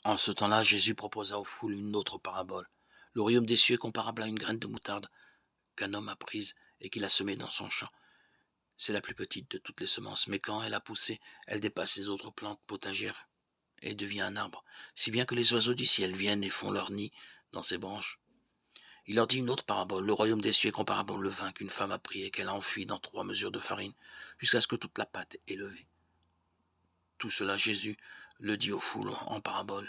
En ce temps-là, Jésus proposa aux foules une autre parabole. Le royaume des cieux est comparable à une graine de moutarde qu'un homme a prise et qu'il a semée dans son champ. C'est la plus petite de toutes les semences, mais quand elle a poussé, elle dépasse les autres plantes potagères et devient un arbre, si bien que les oiseaux du ciel viennent et font leur nid dans ses branches. Il leur dit une autre parabole. Le royaume des cieux est comparable au levain qu'une femme a pris et qu'elle a enfui dans 3 mesures de farine, jusqu'à ce que toute la pâte est levée. Tout cela, Jésus le dit aux foules en parabole.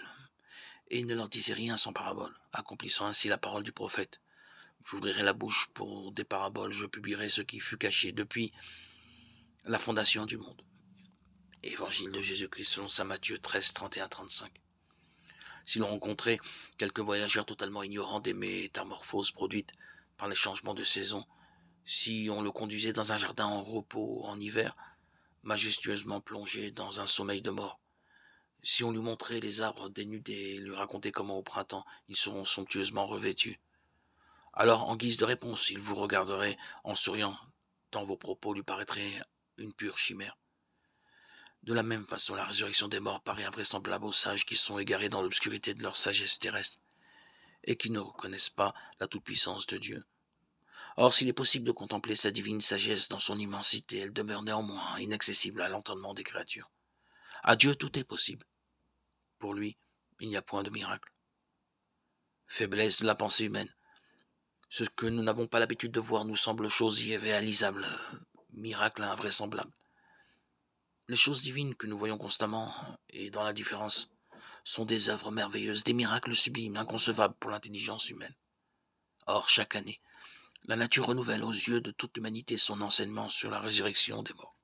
Et il ne leur disait rien sans parabole, accomplissant ainsi la parole du prophète. J'ouvrirai la bouche pour des paraboles, je publierai ce qui fut caché depuis la fondation du monde. Évangile de Jésus-Christ selon saint Matthieu 13, 31-35. Si l'on rencontrait quelques voyageurs totalement ignorants des métamorphoses produites par les changements de saison, si on le conduisait dans un jardin en repos en hiver, majestueusement plongé dans un sommeil de mort, si on lui montrait les arbres dénudés et lui racontait comment au printemps ils seront somptueusement revêtus, alors en guise de réponse, il vous regarderait en souriant, tant vos propos lui paraîtraient une pure chimère. De la même façon, la résurrection des morts paraît invraisemblable aux sages qui sont égarés dans l'obscurité de leur sagesse terrestre et qui ne reconnaissent pas la toute-puissance de Dieu. Or, s'il est possible de contempler sa divine sagesse dans son immensité, elle demeure néanmoins inaccessible à l'entendement des créatures. À Dieu, tout est possible. Pour lui, il n'y a point de miracle. Faiblesse de la pensée humaine. Ce que nous n'avons pas l'habitude de voir nous semble chose irréalisable, miracle invraisemblable. Les choses divines que nous voyons constamment et dans l'indifférence sont des œuvres merveilleuses, des miracles sublimes, inconcevables pour l'intelligence humaine. Or, chaque année, la nature renouvelle aux yeux de toute l'humanité son enseignement sur la résurrection des morts.